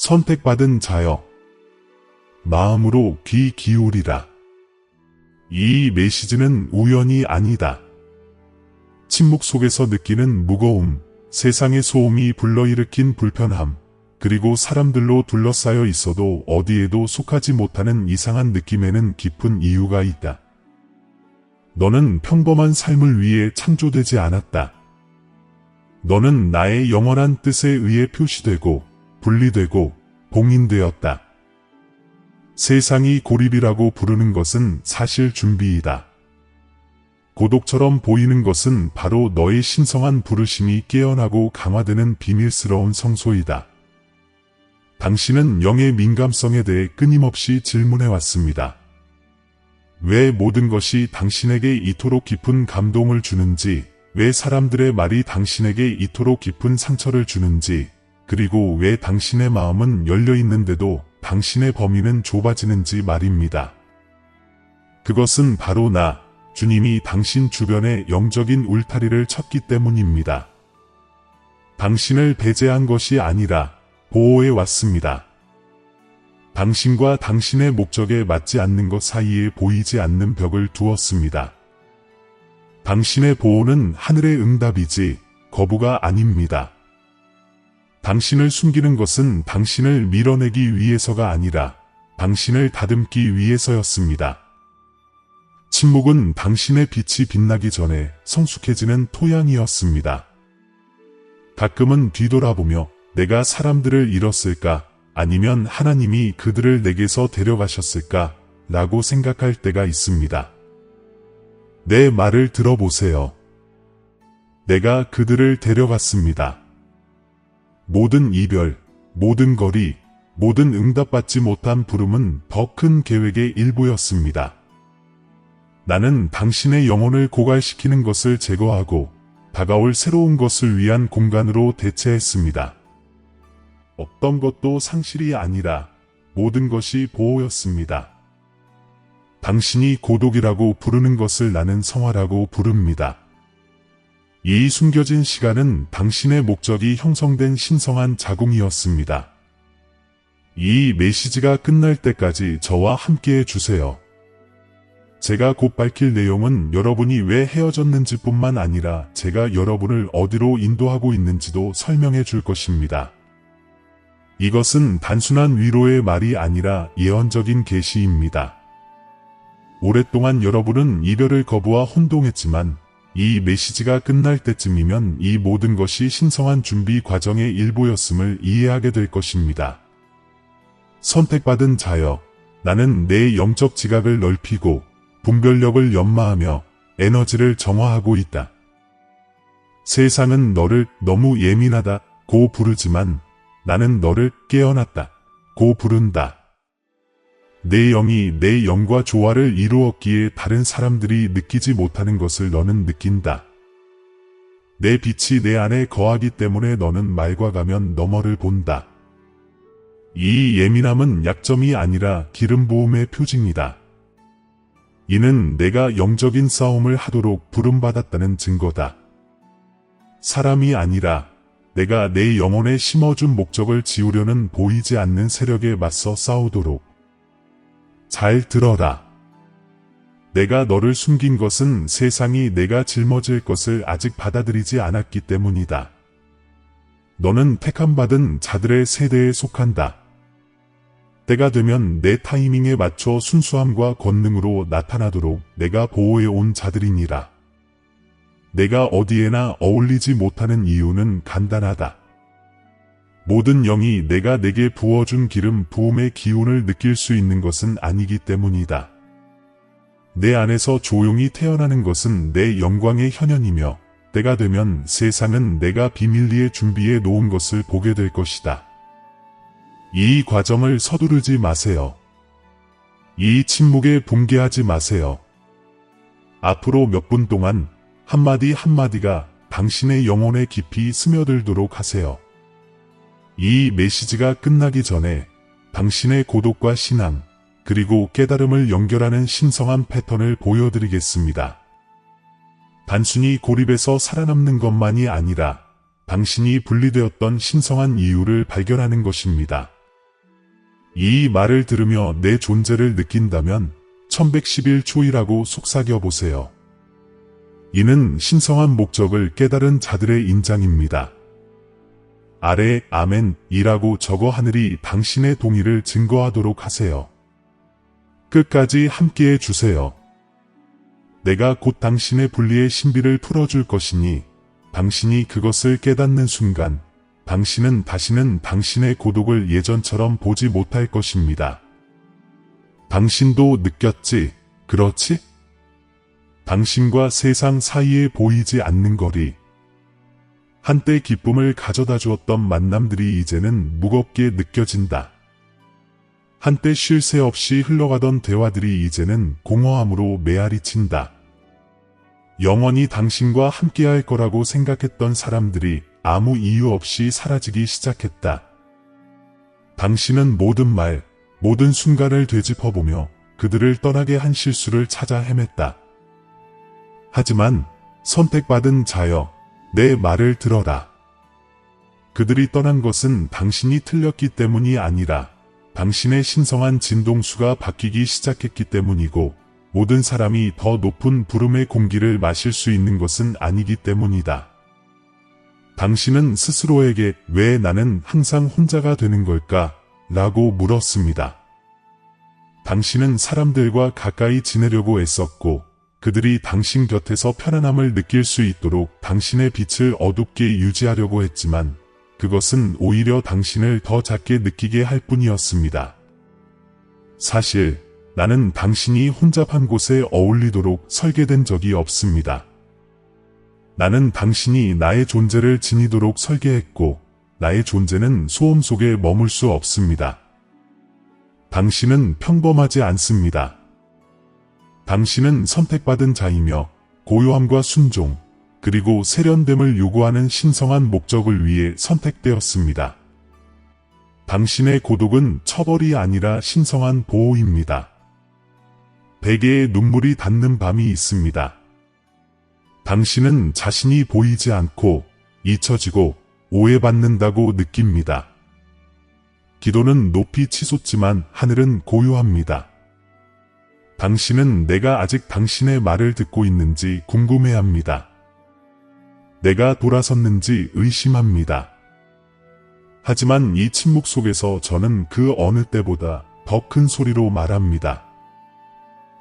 선택받은 자여, 마음으로 귀 기울이라. 이 메시지는 우연이 아니다. 침묵 속에서 느끼는 무거움, 세상의 소음이 불러일으킨 불편함, 그리고 사람들로 둘러싸여 있어도 어디에도 속하지 못하는 이상한 느낌에는 깊은 이유가 있다. 너는 평범한 삶을 위해 창조되지 않았다. 너는 나의 영원한 뜻에 의해 표시되고 분리되고 봉인되었다. 세상이 고립이라고 부르는 것은 사실 준비이다. 고독처럼 보이는 것은 바로 너의 신성한 부르심이 깨어나고 강화되는 비밀스러운 성소이다. 당신은 영의 민감성에 대해 끊임없이 질문해왔습니다. 왜 모든 것이 당신에게 이토록 깊은 감동을 주는지, 왜 사람들의 말이 당신에게 이토록 깊은 상처를 주는지, 그리고 왜 당신의 마음은 열려있는데도 당신의 범위는 좁아지는지 말입니다. 그것은 바로 나, 주님이 당신 주변에 영적인 울타리를 쳤기 때문입니다. 당신을 배제한 것이 아니라 보호해 왔습니다. 당신과 당신의 목적에 맞지 않는 것 사이에 보이지 않는 벽을 두었습니다. 당신의 보호는 하늘의 응답이지 거부가 아닙니다. 당신을 숨기는 것은 당신을 밀어내기 위해서가 아니라 당신을 다듬기 위해서였습니다. 침묵은 당신의 빛이 빛나기 전에 성숙해지는 토양이었습니다. 가끔은 뒤돌아보며 내가 사람들을 잃었을까, 아니면 하나님이 그들을 내게서 데려가셨을까 라고 생각할 때가 있습니다. 내 말을 들어보세요. 내가 그들을 데려갔습니다. 모든 이별, 모든 거리, 모든 응답받지 못한 부름은 더 큰 계획의 일부였습니다. 나는 당신의 영혼을 고갈시키는 것을 제거하고 다가올 새로운 것을 위한 공간으로 대체했습니다. 어떤 것도 상실이 아니라 모든 것이 보호였습니다. 당신이 고독이라고 부르는 것을 나는 성화라고 부릅니다. 이 숨겨진 시간은 당신의 목적이 형성된 신성한 자궁이었습니다. 이 메시지가 끝날 때까지 저와 함께해 주세요. 제가 곧 밝힐 내용은 여러분이 왜 헤어졌는지 뿐만 아니라 제가 여러분을 어디로 인도하고 있는지도 설명해 줄 것입니다. 이것은 단순한 위로의 말이 아니라 예언적인 계시입니다. 오랫동안 여러분은 이별을 거부와 혼동했지만 이 메시지가 끝날 때쯤이면 이 모든 것이 신성한 준비 과정의 일부였음을 이해하게 될 것입니다. 선택받은 자여, 나는 내 영적 지각을 넓히고 분별력을 연마하며 에너지를 정화하고 있다. 세상은 너를 너무 예민하다고 부르지만 나는 너를 깨어났다고 부른다. 내 영이 내 영과 조화를 이루었기에 다른 사람들이 느끼지 못하는 것을 너는 느낀다. 내 빛이 내 안에 거하기 때문에 너는 말과 가면 너머를 본다. 이 예민함은 약점이 아니라 기름 부음의 표징이다. 이는 내가 영적인 싸움을 하도록 부름받았다는 증거다. 사람이 아니라 내가 내 영혼에 심어준 목적을 지우려는 보이지 않는 세력에 맞서 싸우도록. 잘 들어라. 내가 너를 숨긴 것은 세상이 내가 짊어질 것을 아직 받아들이지 않았기 때문이다. 너는 택함받은 자들의 세대에 속한다. 때가 되면 내 타이밍에 맞춰 순수함과 권능으로 나타나도록 내가 보호해 온 자들이니라. 내가 어디에나 어울리지 못하는 이유는 간단하다. 모든 영이 내가 내게 부어준 기름 부음의 기운을 느낄 수 있는 것은 아니기 때문이다. 내 안에서 조용히 태어나는 것은 내 영광의 현현이며 때가 되면 세상은 내가 비밀리에 준비해 놓은 것을 보게 될 것이다. 이 과정을 서두르지 마세요. 이 침묵에 붕괴하지 마세요. 앞으로 몇 분 동안 한마디 한마디가 당신의 영혼에 깊이 스며들도록 하세요. 이 메시지가 끝나기 전에 당신의 고독과 신앙, 그리고 깨달음을 연결하는 신성한 패턴을 보여드리겠습니다. 단순히 고립에서 살아남는 것만이 아니라 당신이 분리되었던 신성한 이유를 발견하는 것입니다. 이 말을 들으며 내 존재를 느낀다면 1111초이라고 속삭여 보세요. 이는 신성한 목적을 깨달은 자들의 인장입니다. 아래 아멘이라고 적어 하늘이 당신의 동의를 증거하도록 하세요. 끝까지 함께해 주세요. 내가 곧 당신의 분리의 신비를 풀어줄 것이니 당신이 그것을 깨닫는 순간 당신은 다시는 당신의 고독을 예전처럼 보지 못할 것입니다. 당신도 느꼈지, 그렇지? 당신과 세상 사이에 보이지 않는 거리. 한때 기쁨을 가져다 주었던 만남들이 이제는 무겁게 느껴진다. 한때 쉴 새 없이 흘러가던 대화들이 이제는 공허함으로 메아리친다. 영원히 당신과 함께할 거라고 생각했던 사람들이 아무 이유 없이 사라지기 시작했다. 당신은 모든 말, 모든 순간을 되짚어보며 그들을 떠나게 한 실수를 찾아 헤맸다. 하지만 선택받은 자여, 내 말을 들어라. 그들이 떠난 것은 당신이 틀렸기 때문이 아니라 당신의 신성한 진동수가 바뀌기 시작했기 때문이고 모든 사람이 더 높은 부름의 공기를 마실 수 있는 것은 아니기 때문이다. 당신은 스스로에게 왜 나는 항상 혼자가 되는 걸까? 라고 물었습니다. 당신은 사람들과 가까이 지내려고 애썼고 그들이 당신 곁에서 편안함을 느낄 수 있도록 당신의 빛을 어둡게 유지하려고 했지만 그것은 오히려 당신을 더 작게 느끼게 할 뿐이었습니다. 사실 나는 당신이 혼잡한 곳에 어울리도록 설계된 적이 없습니다. 나는 당신이 나의 존재를 지니도록 설계했고 나의 존재는 소음 속에 머물 수 없습니다. 당신은 평범하지 않습니다. 당신은 선택받은 자이며 고요함과 순종, 그리고 세련됨을 요구하는 신성한 목적을 위해 선택되었습니다. 당신의 고독은 처벌이 아니라 신성한 보호입니다. 베개에 눈물이 닿는 밤이 있습니다. 당신은 자신이 보이지 않고 잊혀지고 오해받는다고 느낍니다. 기도는 높이 치솟지만 하늘은 고요합니다. 당신은 내가 아직 당신의 말을 듣고 있는지 궁금해합니다. 내가 돌아섰는지 의심합니다. 하지만 이 침묵 속에서 저는 그 어느 때보다 더 큰 소리로 말합니다.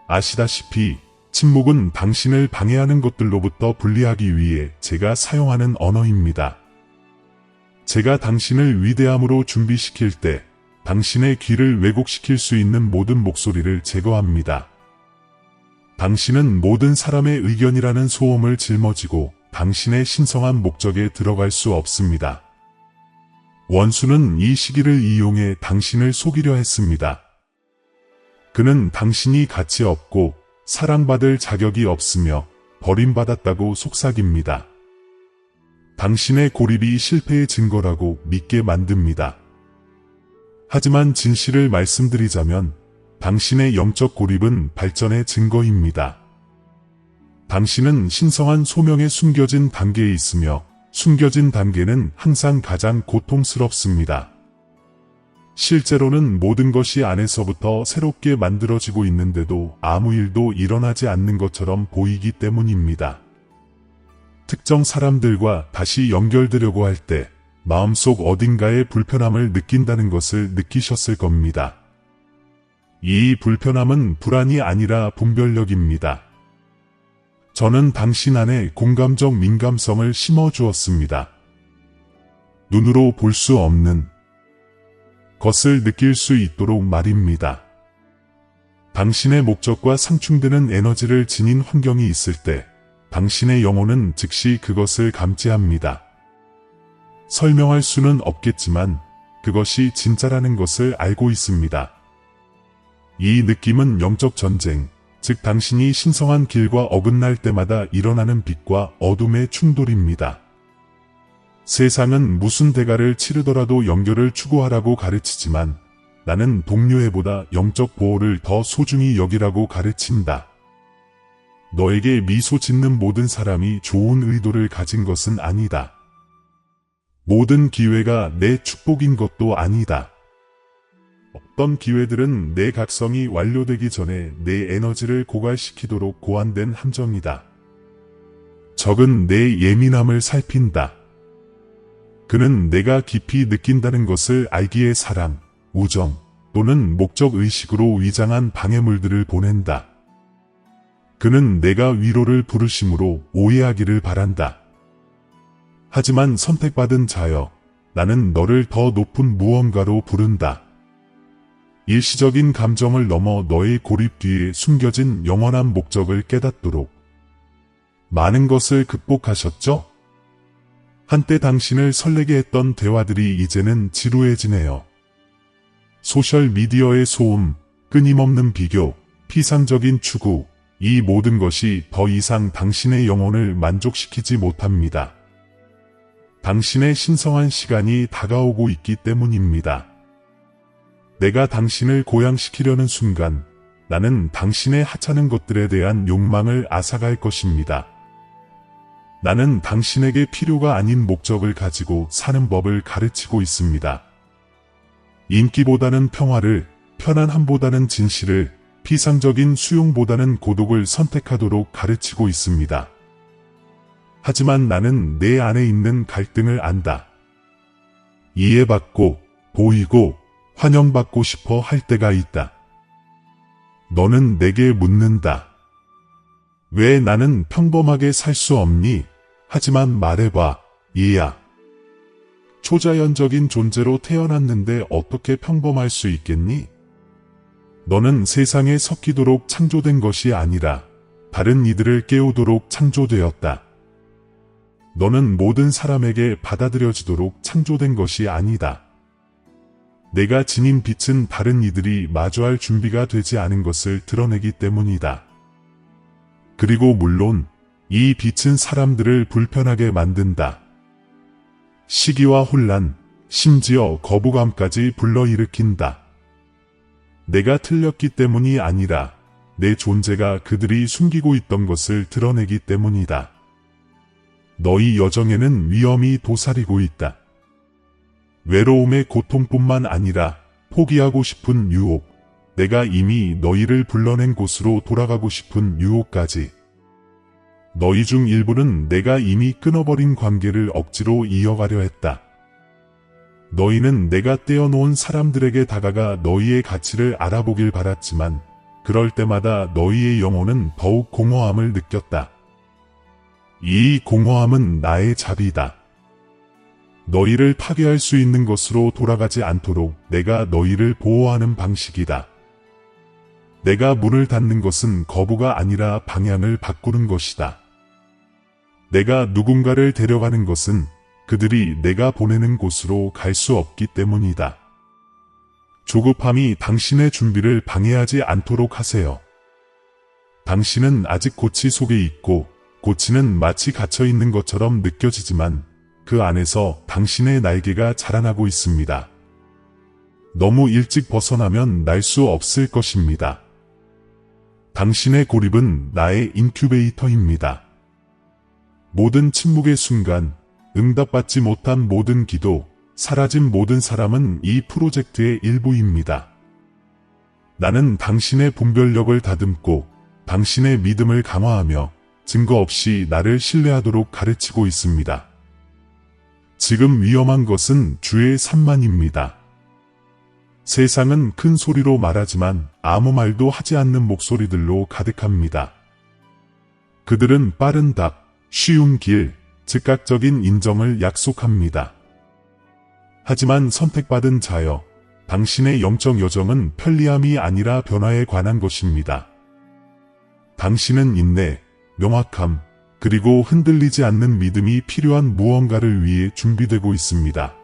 아시다시피 침묵은 당신을 방해하는 것들로부터 분리하기 위해 제가 사용하는 언어입니다. 제가 당신을 위대함으로 준비시킬 때 당신의 귀를 왜곡시킬 수 있는 모든 목소리를 제거합니다. 당신은 모든 사람의 의견이라는 소음을 짊어지고 당신의 신성한 목적에 들어갈 수 없습니다. 원수는 이 시기를 이용해 당신을 속이려 했습니다. 그는 당신이 가치 없고 사랑받을 자격이 없으며 버림받았다고 속삭입니다. 당신의 고립이 실패의 증거라고 믿게 만듭니다. 하지만 진실을 말씀드리자면 당신의 영적 고립은 발전의 증거입니다. 당신은 신성한 소명에 숨겨진 단계에 있으며 숨겨진 단계는 항상 가장 고통스럽습니다. 실제로는 모든 것이 안에서부터 새롭게 만들어지고 있는데도 아무 일도 일어나지 않는 것처럼 보이기 때문입니다. 특정 사람들과 다시 연결되려고 할 때 마음속 어딘가에 불편함을 느낀다는 것을 느끼셨을 겁니다. 이 불편함은 불안이 아니라 분별력입니다. 저는 당신 안에 공감적 민감성을 심어주었습니다. 눈으로 볼 수 없는 것을 느낄 수 있도록 말입니다. 당신의 목적과 상충되는 에너지를 지닌 환경이 있을 때 당신의 영혼은 즉시 그것을 감지합니다. 설명할 수는 없겠지만 그것이 진짜라는 것을 알고 있습니다. 이 느낌은 영적 전쟁, 즉 당신이 신성한 길과 어긋날 때마다 일어나는 빛과 어둠의 충돌입니다. 세상은 무슨 대가를 치르더라도 연결을 추구하라고 가르치지만 나는 동료애보다 영적 보호를 더 소중히 여기라고 가르친다. 너에게 미소 짓는 모든 사람이 좋은 의도를 가진 것은 아니다. 모든 기회가 내 축복인 것도 아니다. 어떤 기회들은 내 각성이 완료되기 전에 내 에너지를 고갈시키도록 고안된 함정이다. 적은 내 예민함을 살핀다. 그는 내가 깊이 느낀다는 것을 알기에 사랑, 우정 또는 목적의식으로 위장한 방해물들을 보낸다. 그는 내가 위로를 부르심으로 오해하기를 바란다. 하지만 선택받은 자여, 나는 너를 더 높은 무언가로 부른다. 일시적인 감정을 넘어 너의 고립 뒤에 숨겨진 영원한 목적을 깨닫도록. 많은 것을 극복하셨죠? 한때 당신을 설레게 했던 대화들이 이제는 지루해지네요. 소셜미디어의 소음, 끊임없는 비교, 피상적인 추구, 이 모든 것이 더 이상 당신의 영혼을 만족시키지 못합니다. 당신의 신성한 시간이 다가오고 있기 때문입니다. 내가 당신을 고양시키려는 순간, 나는 당신의 하찮은 것들에 대한 욕망을 앗아갈 것입니다. 나는 당신에게 필요가 아닌 목적을 가지고 사는 법을 가르치고 있습니다. 인기보다는 평화를, 편안함보다는 진실을, 피상적인 수용보다는 고독을 선택하도록 가르치고 있습니다. 하지만 나는 내 안에 있는 갈등을 안다. 이해받고, 보이고, 환영받고 싶어 할 때가 있다. 너는 내게 묻는다. 왜 나는 평범하게 살 수 없니? 하지만 말해봐, 얘야. 초자연적인 존재로 태어났는데 어떻게 평범할 수 있겠니? 너는 세상에 섞이도록 창조된 것이 아니라 다른 이들을 깨우도록 창조되었다. 너는 모든 사람에게 받아들여지도록 창조된 것이 아니다. 내가 지닌 빛은 다른 이들이 마주할 준비가 되지 않은 것을 드러내기 때문이다. 그리고 물론 이 빛은 사람들을 불편하게 만든다. 시기와 혼란, 심지어 거부감까지 불러일으킨다. 내가 틀렸기 때문이 아니라 내 존재가 그들이 숨기고 있던 것을 드러내기 때문이다. 너희 여정에는 위험이 도사리고 있다. 외로움의 고통뿐만 아니라 포기하고 싶은 유혹, 내가 이미 너희를 불러낸 곳으로 돌아가고 싶은 유혹까지. 너희 중 일부는 내가 이미 끊어버린 관계를 억지로 이어가려 했다. 너희는 내가 떼어놓은 사람들에게 다가가 너희의 가치를 알아보길 바랐지만 그럴 때마다 너희의 영혼은 더욱 공허함을 느꼈다. 이 공허함은 나의 자비다. 너희를 파괴할 수 있는 것으로 돌아가지 않도록 내가 너희를 보호하는 방식이다. 내가 문을 닫는 것은 거부가 아니라 방향을 바꾸는 것이다. 내가 누군가를 데려가는 것은 그들이 내가 보내는 곳으로 갈 수 없기 때문이다. 조급함이 당신의 준비를 방해하지 않도록 하세요. 당신은 아직 고치 속에 있고 고치는 마치 갇혀 있는 것처럼 느껴지지만 그 안에서 당신의 날개가 자라나고 있습니다. 너무 일찍 벗어나면 날 수 없을 것입니다. 당신의 고립은 나의 인큐베이터입니다. 모든 침묵의 순간, 응답받지 못한 모든 기도, 사라진 모든 사람은 이 프로젝트의 일부입니다. 나는 당신의 분별력을 다듬고 당신의 믿음을 강화하며 증거 없이 나를 신뢰하도록 가르치고 있습니다. 지금 위험한 것은 주의 산만입니다. 세상은 큰 소리로 말하지만 아무 말도 하지 않는 목소리들로 가득합니다. 그들은 빠른 답, 쉬운 길, 즉각적인 인정을 약속합니다. 하지만 선택받은 자여, 당신의 영적 여정은 편리함이 아니라 변화에 관한 것입니다. 당신은 인내, 명확함, 그리고 흔들리지 않는 믿음이 필요한 무언가를 위해 준비되고 있습니다.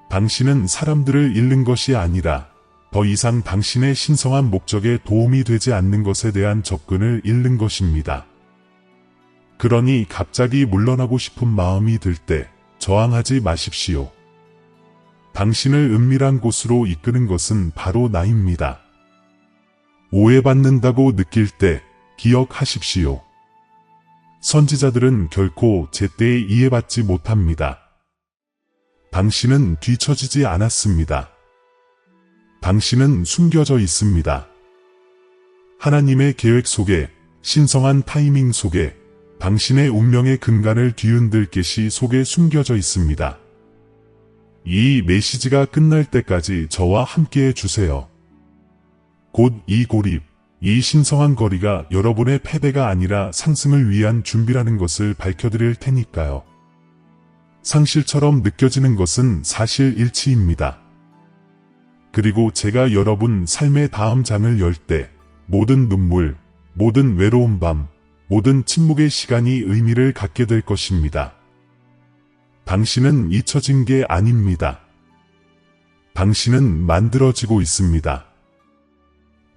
당신은 사람들을 잃는 것이 아니라 더 이상 당신의 신성한 목적에 도움이 되지 않는 것에 대한 접근을 잃는 것입니다. 그러니 갑자기 물러나고 싶은 마음이 들 때 저항하지 마십시오. 당신을 은밀한 곳으로 이끄는 것은 바로 나입니다. 오해받는다고 느낄 때 기억하십시오. 선지자들은 결코 제때에 이해받지 못합니다. 당신은 뒤처지지 않았습니다. 당신은 숨겨져 있습니다. 하나님의 계획 속에, 신성한 타이밍 속에, 당신의 운명의 근간을 뒤흔들 계시 속에 숨겨져 있습니다. 이 메시지가 끝날 때까지 저와 함께 해주세요. 곧 이 고립, 이 신성한 거리가 여러분의 패배가 아니라 상승을 위한 준비라는 것을 밝혀드릴 테니까요. 상실처럼 느껴지는 것은 사실 일치입니다. 그리고 제가 여러분 삶의 다음 장을 열 때 모든 눈물, 모든 외로운 밤, 모든 침묵의 시간이 의미를 갖게 될 것입니다. 당신은 잊혀진 게 아닙니다. 당신은 만들어지고 있습니다.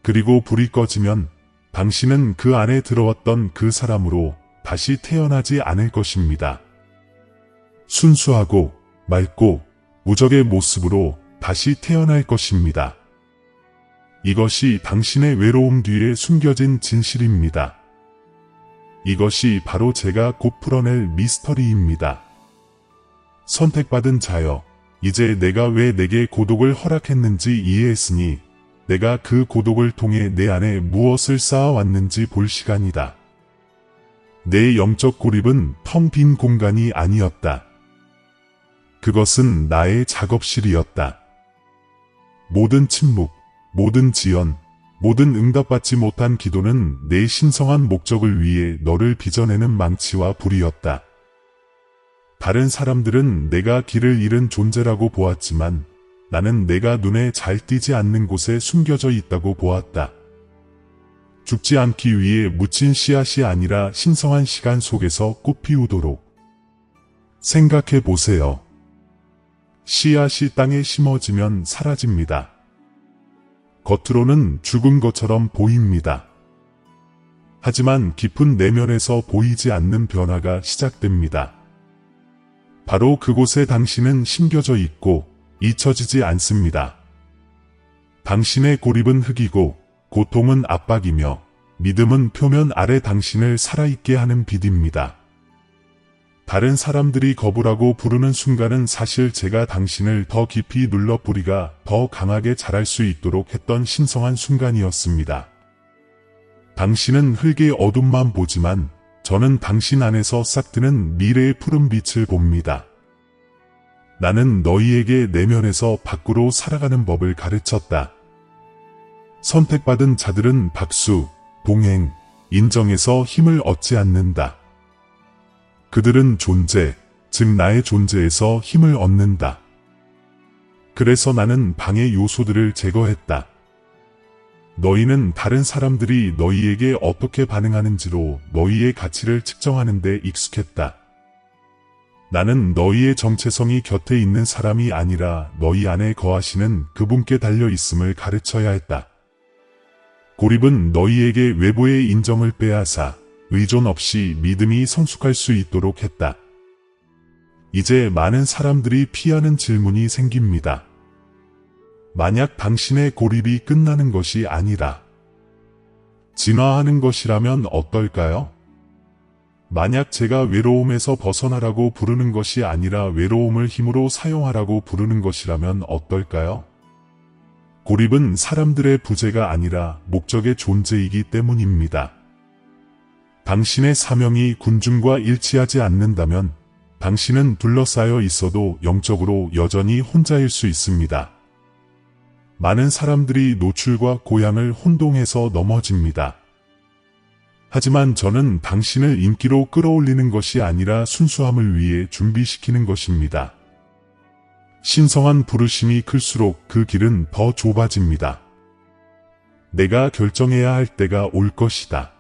그리고 불이 꺼지면 당신은 그 안에 들어왔던 그 사람으로 다시 태어나지 않을 것입니다. 순수하고 맑고 무적의 모습으로 다시 태어날 것입니다. 이것이 당신의 외로움 뒤에 숨겨진 진실입니다. 이것이 바로 제가 곧 풀어낼 미스터리입니다. 선택받은 자여, 이제 내가 왜 내게 고독을 허락했는지 이해했으니 내가 그 고독을 통해 내 안에 무엇을 쌓아왔는지 볼 시간이다. 내 영적 고립은 텅 빈 공간이 아니었다. 그것은 나의 작업실이었다. 모든 침묵, 모든 지연, 모든 응답받지 못한 기도는 내 신성한 목적을 위해 너를 빚어내는 망치와 불이었다. 다른 사람들은 내가 길을 잃은 존재라고 보았지만 나는 내가 눈에 잘 띄지 않는 곳에 숨겨져 있다고 보았다. 죽지 않기 위해 묻힌 씨앗이 아니라 신성한 시간 속에서 꽃 피우도록. 생각해 보세요. 씨앗이 땅에 심어지면 사라집니다. 겉으로는 죽은 것처럼 보입니다. 하지만 깊은 내면에서 보이지 않는 변화가 시작됩니다. 바로 그곳에 당신은 심겨져 있고 잊혀지지 않습니다. 당신의 고립은 흙이고 고통은 압박이며 믿음은 표면 아래 당신을 살아있게 하는 빛입니다. 다른 사람들이 거부라고 부르는 순간은 사실 제가 당신을 더 깊이 눌러 뿌리가 더 강하게 자랄 수 있도록 했던 신성한 순간이었습니다. 당신은 흙의 어둠만 보지만 저는 당신 안에서 싹트는 미래의 푸른 빛을 봅니다. 나는 너희에게 내면에서 밖으로 살아가는 법을 가르쳤다. 선택받은 자들은 박수, 동행, 인정에서 힘을 얻지 않는다. 그들은 존재, 즉 나의 존재에서 힘을 얻는다. 그래서 나는 방해 요소들을 제거했다. 너희는 다른 사람들이 너희에게 어떻게 반응하는지로 너희의 가치를 측정하는 데 익숙했다. 나는 너희의 정체성이 곁에 있는 사람이 아니라 너희 안에 거하시는 그분께 달려 있음을 가르쳐야 했다. 고립은 너희에게 외부의 인정을 빼앗아 의존 없이 믿음이 성숙할 수 있도록 했다. 이제 많은 사람들이 피하는 질문이 생깁니다. 만약 당신의 고립이 끝나는 것이 아니라 진화하는 것이라면 어떨까요? 만약 제가 외로움에서 벗어나라고 부르는 것이 아니라 외로움을 힘으로 사용하라고 부르는 것이라면 어떨까요? 고립은 사람들의 부재가 아니라 목적의 존재이기 때문입니다. 당신의 사명이 군중과 일치하지 않는다면 당신은 둘러싸여 있어도 영적으로 여전히 혼자일 수 있습니다. 많은 사람들이 노출과 고향을 혼동해서 넘어집니다. 하지만 저는 당신을 인기로 끌어올리는 것이 아니라 순수함을 위해 준비시키는 것입니다. 신성한 부르심이 클수록 그 길은 더 좁아집니다. 내가 결정해야 할 때가 올 것이다.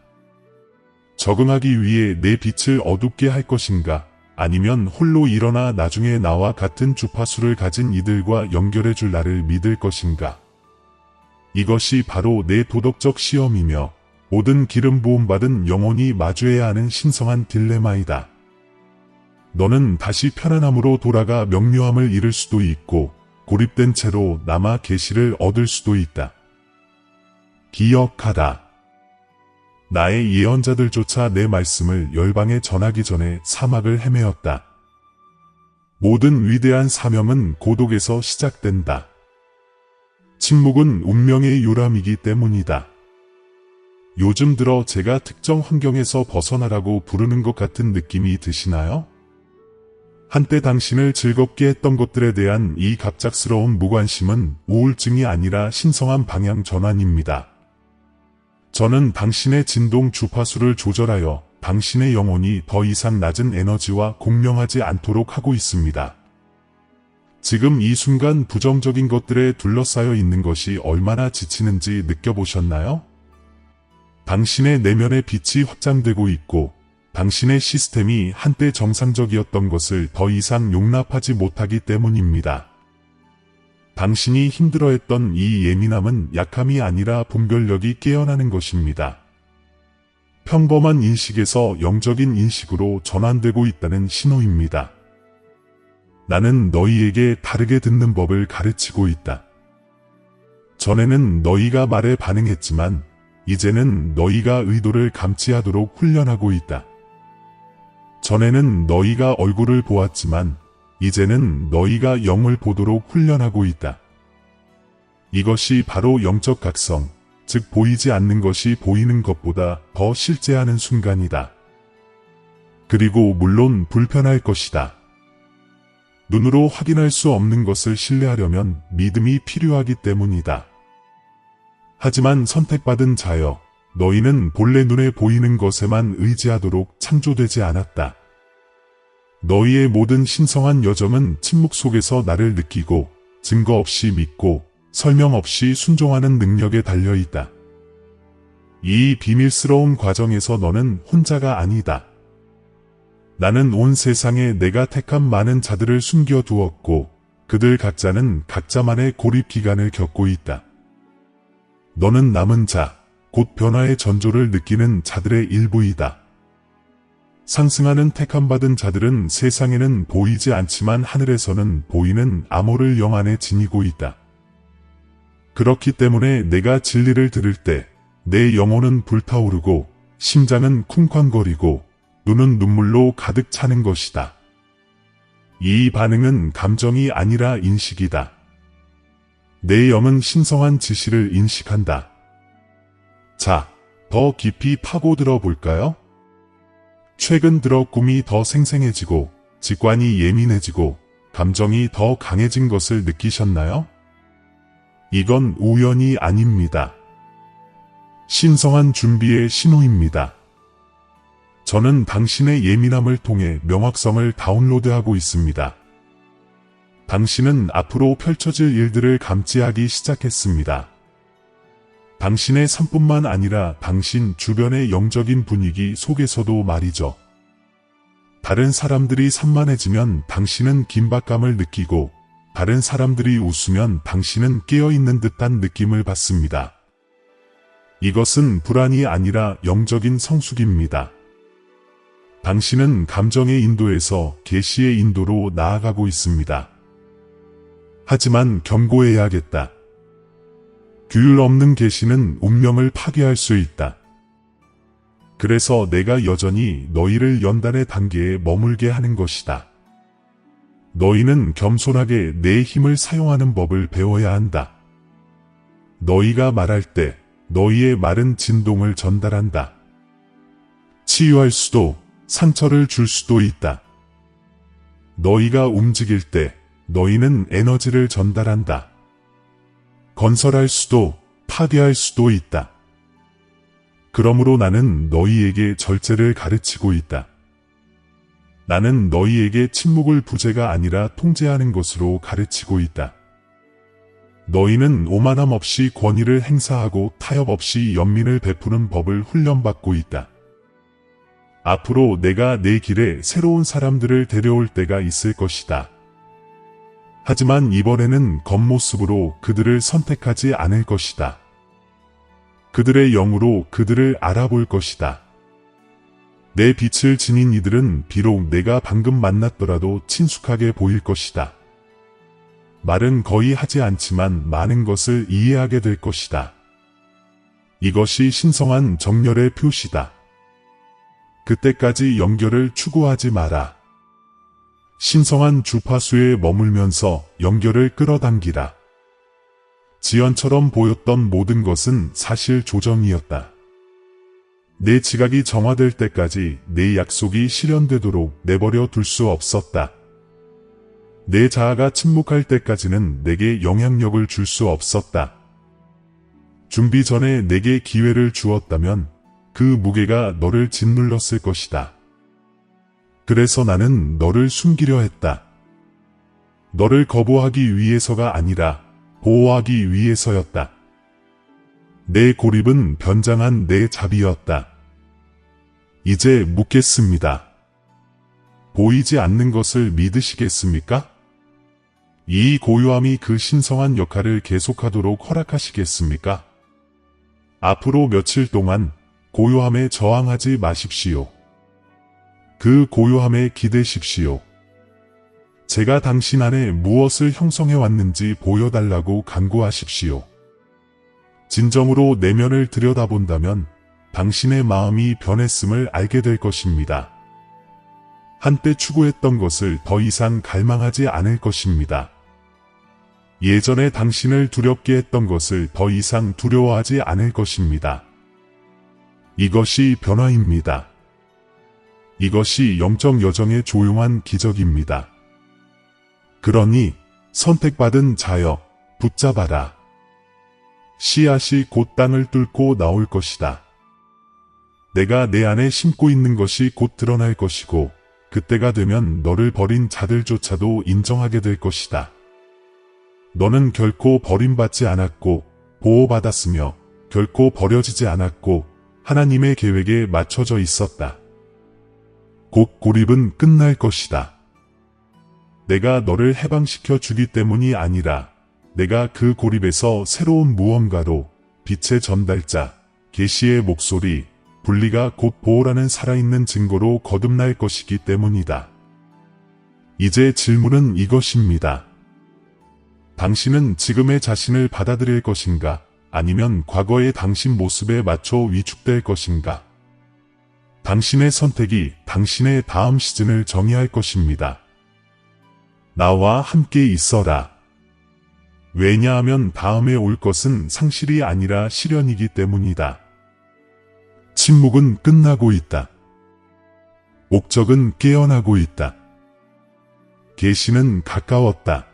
적응하기 위해 내 빛을 어둡게 할 것인가, 아니면 홀로 일어나 나중에 나와 같은 주파수를 가진 이들과 연결해줄 나를 믿을 것인가. 이것이 바로 내 도덕적 시험이며 모든 기름 부음받은 영혼이 마주해야 하는 신성한 딜레마이다. 너는 다시 편안함으로 돌아가 명료함을 잃을 수도 있고 고립된 채로 남아 계시를 얻을 수도 있다. 기억하다. 나의 예언자들조차 내 말씀을 열방에 전하기 전에 사막을 헤매었다. 모든 위대한 사명은 고독에서 시작된다. 침묵은 운명의 요람이기 때문이다. 요즘 들어 제가 특정 환경에서 벗어나라고 부르는 것 같은 느낌이 드시나요? 한때 당신을 즐겁게 했던 것들에 대한 이 갑작스러운 무관심은 우울증이 아니라 신성한 방향 전환입니다. 저는 당신의 진동 주파수를 조절하여 당신의 영혼이 더 이상 낮은 에너지와 공명하지 않도록 하고 있습니다. 지금 이 순간 부정적인 것들에 둘러싸여 있는 것이 얼마나 지치는지 느껴보셨나요? 당신의 내면의 빛이 확장되고 있고 당신의 시스템이 한때 정상적이었던 것을 더 이상 용납하지 못하기 때문입니다. 당신이 힘들어했던 이 예민함은 약함이 아니라 분별력이 깨어나는 것입니다. 평범한 인식에서 영적인 인식으로 전환되고 있다는 신호입니다. 나는 너희에게 다르게 듣는 법을 가르치고 있다. 전에는 너희가 말에 반응했지만 이제는 너희가 의도를 감지하도록 훈련하고 있다. 전에는 너희가 얼굴을 보았지만 이제는 너희가 영을 보도록 훈련하고 있다. 이것이 바로 영적 각성, 즉 보이지 않는 것이 보이는 것보다 더 실제하는 순간이다. 그리고 물론 불편할 것이다. 눈으로 확인할 수 없는 것을 신뢰하려면 믿음이 필요하기 때문이다. 하지만 선택받은 자여, 너희는 본래 눈에 보이는 것에만 의지하도록 창조되지 않았다. 너희의 모든 신성한 여정은 침묵 속에서 나를 느끼고 증거 없이 믿고 설명 없이 순종하는 능력에 달려있다. 이 비밀스러운 과정에서 너는 혼자가 아니다. 나는 온 세상에 내가 택한 많은 자들을 숨겨두었고 그들 각자는 각자만의 고립 기간을 겪고 있다. 너는 남은 자, 곧 변화의 전조를 느끼는 자들의 일부이다. 상승하는 택함받은 자들은 세상에는 보이지 않지만 하늘에서는 보이는 암호를 영 안에 지니고 있다. 그렇기 때문에 내가 진리를 들을 때 내 영혼은 불타오르고 심장은 쿵쾅거리고 눈은 눈물로 가득 차는 것이다. 이 반응은 감정이 아니라 인식이다. 내 영은 신성한 지시를 인식한다. 자, 더 깊이 파고들어 볼까요? 최근 들어 꿈이 더 생생해지고 직관이 예민해지고 감정이 더 강해진 것을 느끼셨나요? 이건 우연이 아닙니다. 신성한 준비의 신호입니다. 저는 당신의 예민함을 통해 명확성을 다운로드하고 있습니다. 당신은 앞으로 펼쳐질 일들을 감지하기 시작했습니다. 당신의 삶뿐만 아니라 당신 주변의 영적인 분위기 속에서도 말이죠. 다른 사람들이 산만해지면 당신은 긴박감을 느끼고 다른 사람들이 웃으면 당신은 깨어있는 듯한 느낌을 받습니다. 이것은 불안이 아니라 영적인 성숙입니다. 당신은 감정의 인도에서 계시의 인도로 나아가고 있습니다. 하지만 경고해야겠다. 규율 없는 계시는 운명을 파괴할 수 있다. 그래서 내가 여전히 너희를 연단의 단계에 머물게 하는 것이다. 너희는 겸손하게 내 힘을 사용하는 법을 배워야 한다. 너희가 말할 때 너희의 말은 진동을 전달한다. 치유할 수도 상처를 줄 수도 있다. 너희가 움직일 때 너희는 에너지를 전달한다. 건설할 수도 파괴할 수도 있다. 그러므로 나는 너희에게 절제를 가르치고 있다. 나는 너희에게 침묵을 부재가 아니라 통제하는 것으로 가르치고 있다. 너희는 오만함 없이 권위를 행사하고 타협 없이 연민을 베푸는 법을 훈련받고 있다. 앞으로 내가 내 길에 새로운 사람들을 데려올 때가 있을 것이다. 하지만 이번에는 겉모습으로 그들을 선택하지 않을 것이다. 그들의 영으로 그들을 알아볼 것이다. 내 빛을 지닌 이들은 비록 내가 방금 만났더라도 친숙하게 보일 것이다. 말은 거의 하지 않지만 많은 것을 이해하게 될 것이다. 이것이 신성한 정열의 표시다. 그때까지 연결을 추구하지 마라. 신성한 주파수에 머물면서 연결을 끌어당기라. 지연처럼 보였던 모든 것은 사실 조정이었다. 내 지각이 정화될 때까지 내 약속이 실현되도록 내버려 둘 수 없었다. 내 자아가 침묵할 때까지는 내게 영향력을 줄 수 없었다. 준비 전에 내게 기회를 주었다면 그 무게가 너를 짓눌렀을 것이다. 그래서 나는 너를 숨기려 했다. 너를 거부하기 위해서가 아니라 보호하기 위해서였다. 내 고립은 변장한 내 자비였다. 이제 묻겠습니다. 보이지 않는 것을 믿으시겠습니까? 이 고요함이 그 신성한 역할을 계속하도록 허락하시겠습니까? 앞으로 며칠 동안 고요함에 저항하지 마십시오. 그 고요함에 기대십시오. 제가 당신 안에 무엇을 형성해 왔는지 보여달라고 간구하십시오. 진정으로 내면을 들여다본다면 당신의 마음이 변했음을 알게 될 것입니다. 한때 추구했던 것을 더 이상 갈망하지 않을 것입니다. 예전에 당신을 두렵게 했던 것을 더 이상 두려워하지 않을 것입니다. 이것이 변화입니다. 이것이 영적 여정의 조용한 기적입니다. 그러니 선택받은 자여 붙잡아라. 씨앗이 곧 땅을 뚫고 나올 것이다. 내가 내 안에 심고 있는 것이 곧 드러날 것이고 그때가 되면 너를 버린 자들조차도 인정하게 될 것이다. 너는 결코 버림받지 않았고 보호받았으며 결코 버려지지 않았고 하나님의 계획에 맞춰져 있었다. 곧 고립은 끝날 것이다. 내가 너를 해방시켜 주기 때문이 아니라 내가 그 고립에서 새로운 무언가로 빛의 전달자, 계시의 목소리, 분리가 곧 보호라는 살아있는 증거로 거듭날 것이기 때문이다. 이제 질문은 이것입니다. 당신은 지금의 자신을 받아들일 것인가? 아니면 과거의 당신 모습에 맞춰 위축될 것인가? 당신의 선택이 당신의 다음 시즌을 정의할 것입니다. 나와 함께 있어라. 왜냐하면 다음에 올 것은 상실이 아니라 실현이기 때문이다. 침묵은 끝나고 있다. 목적은 깨어나고 있다. 계시는 가까웠다.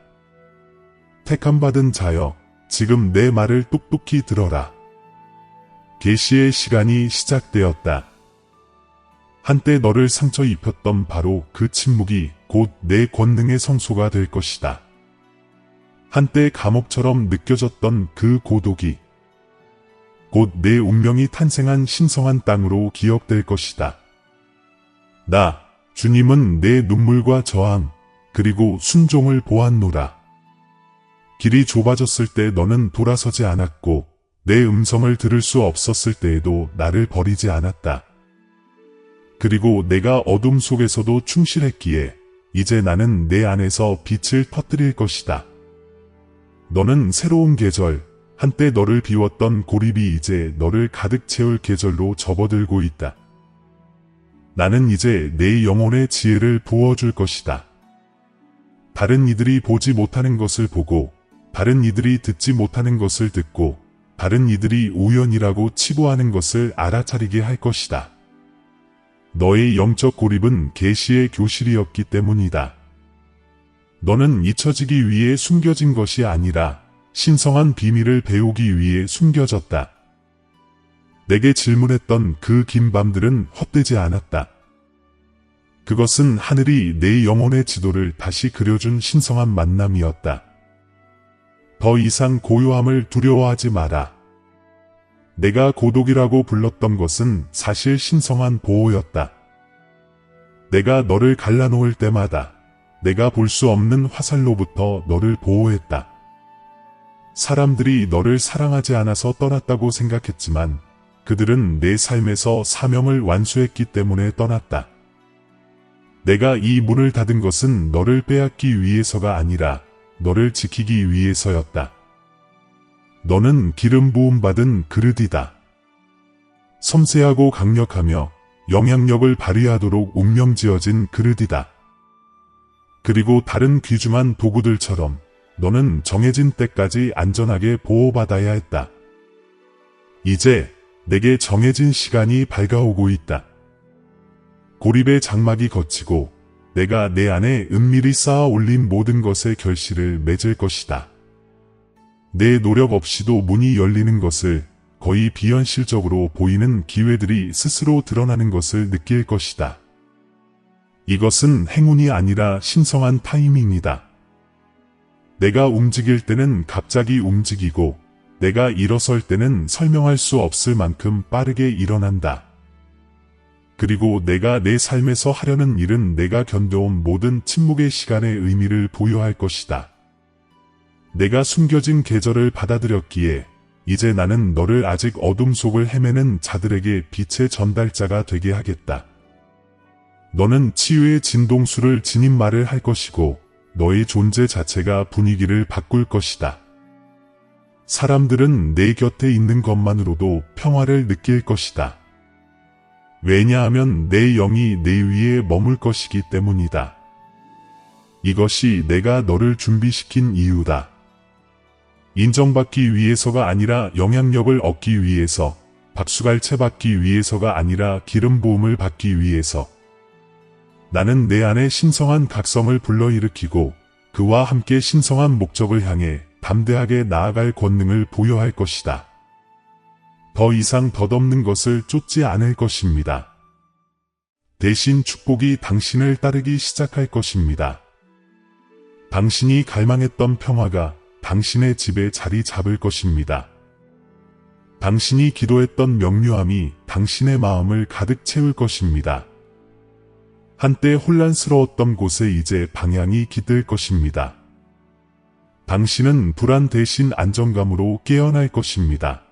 택함받은 자여, 지금 내 말을 똑똑히 들어라. 계시의 시간이 시작되었다. 한때 너를 상처 입혔던 바로 그 침묵이 곧 내 권능의 성소가 될 것이다. 한때 감옥처럼 느껴졌던 그 고독이 곧 내 운명이 탄생한 신성한 땅으로 기억될 것이다. 나, 주님은 내 눈물과 저항, 그리고 순종을 보았노라. 길이 좁아졌을 때 너는 돌아서지 않았고 내 음성을 들을 수 없었을 때에도 나를 버리지 않았다. 그리고 내가 어둠 속에서도 충실했기에 이제 나는 내 안에서 빛을 터뜨릴 것이다. 너는 새로운 계절, 한때 너를 비웠던 고립이 이제 너를 가득 채울 계절로 접어들고 있다. 나는 이제 내 영혼의 지혜를 부어줄 것이다. 다른 이들이 보지 못하는 것을 보고, 다른 이들이 듣지 못하는 것을 듣고, 다른 이들이 우연이라고 치부하는 것을 알아차리게 할 것이다. 너의 영적 고립은 계시의 교실이었기 때문이다. 너는 잊혀지기 위해 숨겨진 것이 아니라 신성한 비밀을 배우기 위해 숨겨졌다. 내게 질문했던 그 긴 밤들은 헛되지 않았다. 그것은 하늘이 내 영혼의 지도를 다시 그려준 신성한 만남이었다. 더 이상 고요함을 두려워하지 마라. 내가 고독이라고 불렀던 것은 사실 신성한 보호였다. 내가 너를 갈라놓을 때마다 내가 볼 수 없는 화살로부터 너를 보호했다. 사람들이 너를 사랑하지 않아서 떠났다고 생각했지만 그들은 내 삶에서 사명을 완수했기 때문에 떠났다. 내가 이 문을 닫은 것은 너를 빼앗기 위해서가 아니라 너를 지키기 위해서였다. 너는 기름 부음 받은 그릇이다. 섬세하고 강력하며 영향력을 발휘하도록 운명지어진 그릇이다. 그리고 다른 귀중한 도구들처럼 너는 정해진 때까지 안전하게 보호받아야 했다. 이제 내게 정해진 시간이 밝아오고 있다. 고립의 장막이 걷히고 내가 내 안에 은밀히 쌓아 올린 모든 것의 결실을 맺을 것이다. 내 노력 없이도 문이 열리는 것을, 거의 비현실적으로 보이는 기회들이 스스로 드러나는 것을 느낄 것이다. 이것은 행운이 아니라 신성한 타이밍이다. 내가 움직일 때는 갑자기 움직이고, 내가 일어설 때는 설명할 수 없을 만큼 빠르게 일어난다. 그리고 내가 내 삶에서 하려는 일은 내가 견뎌온 모든 침묵의 시간의 의미를 부여할 것이다. 내가 숨겨진 계절을 받아들였기에 이제 나는 너를 아직 어둠 속을 헤매는 자들에게 빛의 전달자가 되게 하겠다. 너는 치유의 진동수를 지닌 말을 할 것이고 너의 존재 자체가 분위기를 바꿀 것이다. 사람들은 내 곁에 있는 것만으로도 평화를 느낄 것이다. 왜냐하면 내 영이 내 위에 머물 것이기 때문이다. 이것이 내가 너를 준비시킨 이유다. 인정받기 위해서가 아니라 영향력을 얻기 위해서, 박수갈채 받기 위해서가 아니라 기름 부음을 받기 위해서. 나는 내 안에 신성한 각성을 불러일으키고 그와 함께 신성한 목적을 향해 담대하게 나아갈 권능을 부여할 것이다. 더 이상 덧없는 것을 쫓지 않을 것입니다. 대신 축복이 당신을 따르기 시작할 것입니다. 당신이 갈망했던 평화가 당신의 집에 자리 잡을 것입니다. 당신이 기도했던 명료함이 당신의 마음을 가득 채울 것입니다. 한때 혼란스러웠던 곳에 이제 방향이 깃들 것입니다. 당신은 불안 대신 안정감으로 깨어날 것입니다.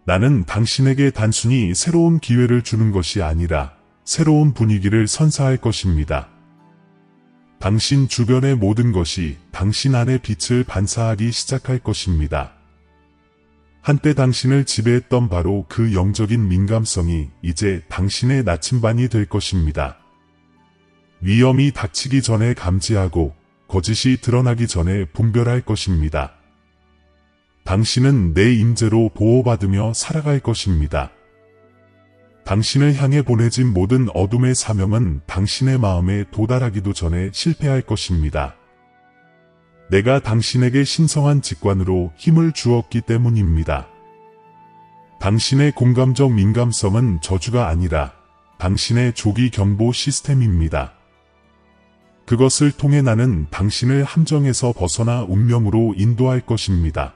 나는 당신에게 단순히 새로운 기회를 주는 것이 아니라 새로운 분위기를 선사할 것입니다. 당신 주변의 모든 것이 당신 안에 빛을 반사하기 시작할 것입니다. 한때 당신을 지배했던 바로 그 영적인 민감성이 이제 당신의 나침반이 될 것입니다. 위험이 닥치기 전에 감지하고 거짓이 드러나기 전에 분별할 것입니다. 당신은 내 임재로 보호받으며 살아갈 것입니다. 당신을 향해 보내진 모든 어둠의 사명은 당신의 마음에 도달하기도 전에 실패할 것입니다. 내가 당신에게 신성한 직관으로 힘을 주었기 때문입니다. 당신의 공감적 민감성은 저주가 아니라 당신의 조기 경보 시스템입니다. 그것을 통해 나는 당신을 함정에서 벗어나 운명으로 인도할 것입니다.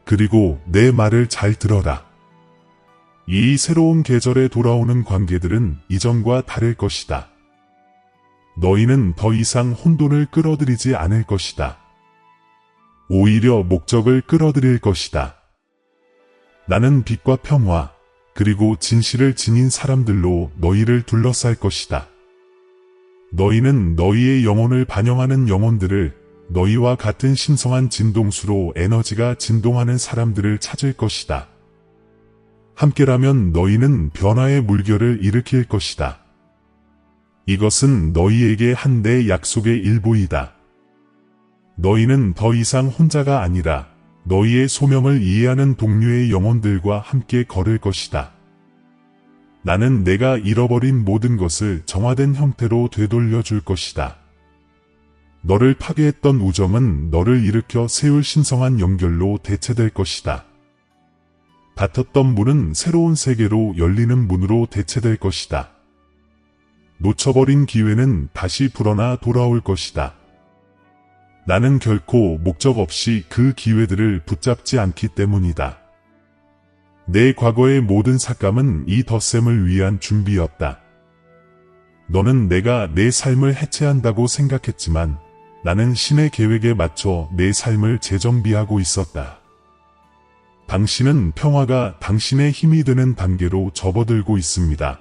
그리고 내 말을 잘 들어라. 이 새로운 계절에 돌아오는 관계들은 이전과 다를 것이다. 너희는 더 이상 혼돈을 끌어들이지 않을 것이다. 오히려 목적을 끌어들일 것이다. 나는 빛과 평화, 그리고 진실을 지닌 사람들로 너희를 둘러쌀 것이다. 너희는 너희의 영혼을 반영하는 영혼들을, 너희와 같은 신성한 진동수로 에너지가 진동하는 사람들을 찾을 것이다. 함께라면 너희는 변화의 물결을 일으킬 것이다. 이것은 너희에게 한 내 약속의 일부이다. 너희는 더 이상 혼자가 아니라 너희의 소명을 이해하는 동료의 영혼들과 함께 걸을 것이다. 나는 내가 잃어버린 모든 것을 정화된 형태로 되돌려 줄 것이다. 너를 파괴했던 우정은 너를 일으켜 세울 신성한 연결로 대체될 것이다. 닫혔던 문은 새로운 세계로 열리는 문으로 대체될 것이다. 놓쳐버린 기회는 다시 불어나 돌아올 것이다. 나는 결코 목적 없이 그 기회들을 붙잡지 않기 때문이다. 내 과거의 모든 삭감은 이 덧셈을 위한 준비였다. 너는 내가 내 삶을 해체한다고 생각했지만 나는 신의 계획에 맞춰 내 삶을 재정비하고 있었다. 당신은 평화가 당신의 힘이 되는 단계로 접어들고 있습니다.